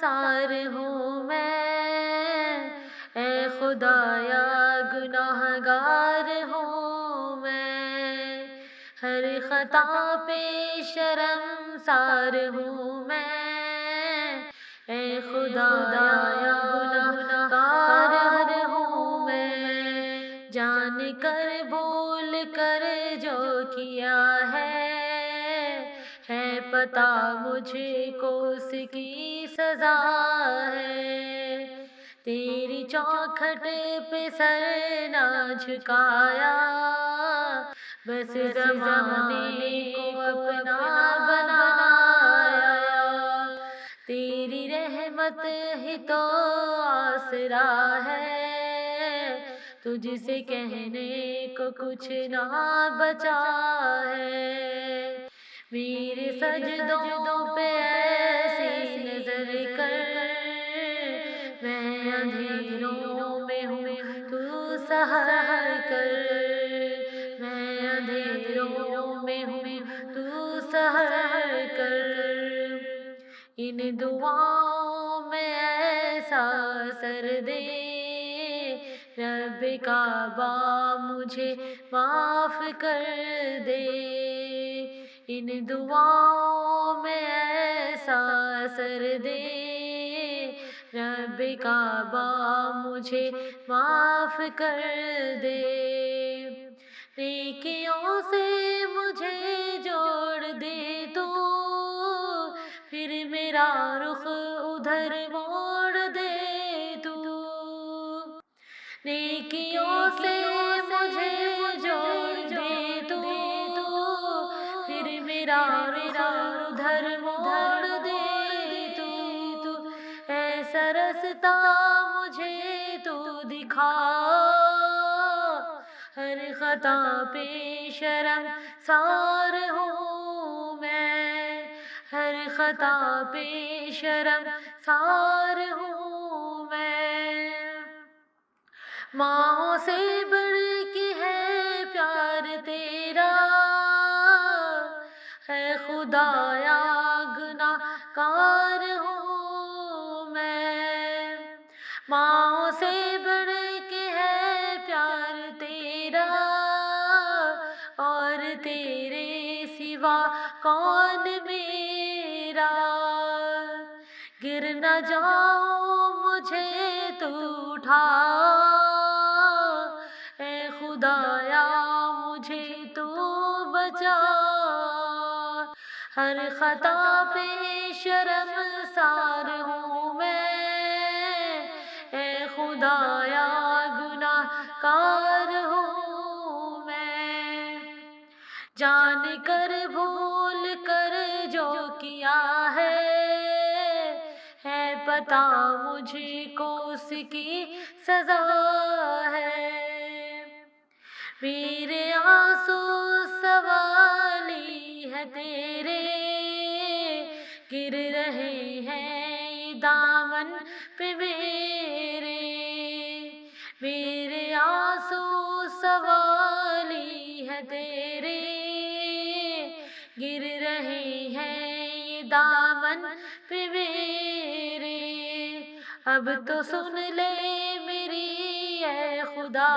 سار ہوں میں، اے خدایا گناہ گار ہوں میں، ہر خطا پہ شرم سار ہوں میں، اے خدایا گناہ گار ہوں میں، جان کر بول کر جو کیا ہے پتہ مجھے کو اس کی سزا ہے، تیری چوکھٹ پہ سر نہ جھکایا، بس زمانے کو اپنا بنایا، تیری رحمت ہی تو آسرا ہے، تجھ سے کہنے کو کچھ نہ بچا ہے، میرے سجدوں پہ ایسی نظر کر، میں اندھیروں میں ہوں تو سحر کر، میں اندھیروں میں ہوں تو سحر کر، ان دعاؤں میں ایسا اثر دے، رب کعبہ مجھے معاف کر دے، ان دعاؤں میں ایسا اثر دے، رب کعبہ مجھے معاف کر دے، نیکیوں سے مجھے جوڑ دے تو، پھر میرا رخ ادھر موڑ دے تو، نیکیوں سے مجھے جوڑ دے تو، پھر میرا رخ ادھر موڑ دے تو، ایسا رستہ مجھے تو دکھا، ہر خطا پہ شرم سار ہوں میں، ہر خطا پہ شرم سار ہوں میں، ماں سے بڑھ کے ہے پیار تیرا، ہے خدایا گناہ گار ہوں میں، ماں سے بڑھ کے ہے پیار تیرا، اور تیرے سوا کون میرا، گر نہ جاؤں مجھے تو اٹھا، اے خدایا مجھے تو بچا، ہر خطا پہ شرم سار ہوں میں، اے خدایا گناہ گار ہوں میں، جان کر بھول کر جو کیا ہے پتہ مجھ کو اس کی سزا ہے، میرے آنسو سوالی ہے تیرے، گر رہے ہیں دامن پہ میرے، میرے آنسو سوالی ہے تیرے، گر رہے ہیں دامن پہ میرے، اب تو سن لے میری اے خدا،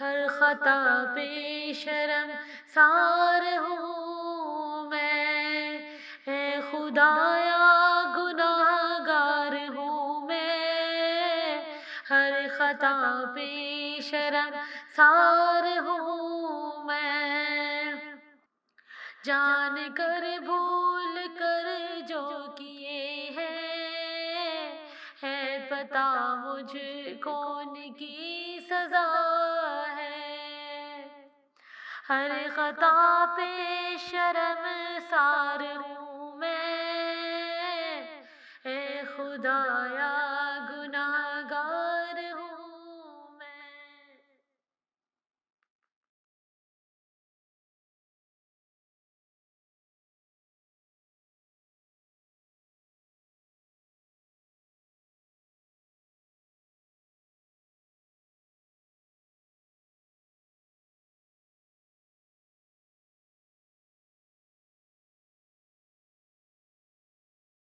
ہر خطا پہ شرم سار ہوں میں، اے خدایا گناہ گار ہوں میں، ہر خطا پہ شرم سار ہوں میں، جان کر بھول کر جو کیے ہے پتہ مجھ کون کی سزا ہے، ہر خطا پہ شرم سار ہوں میں، اے خدایا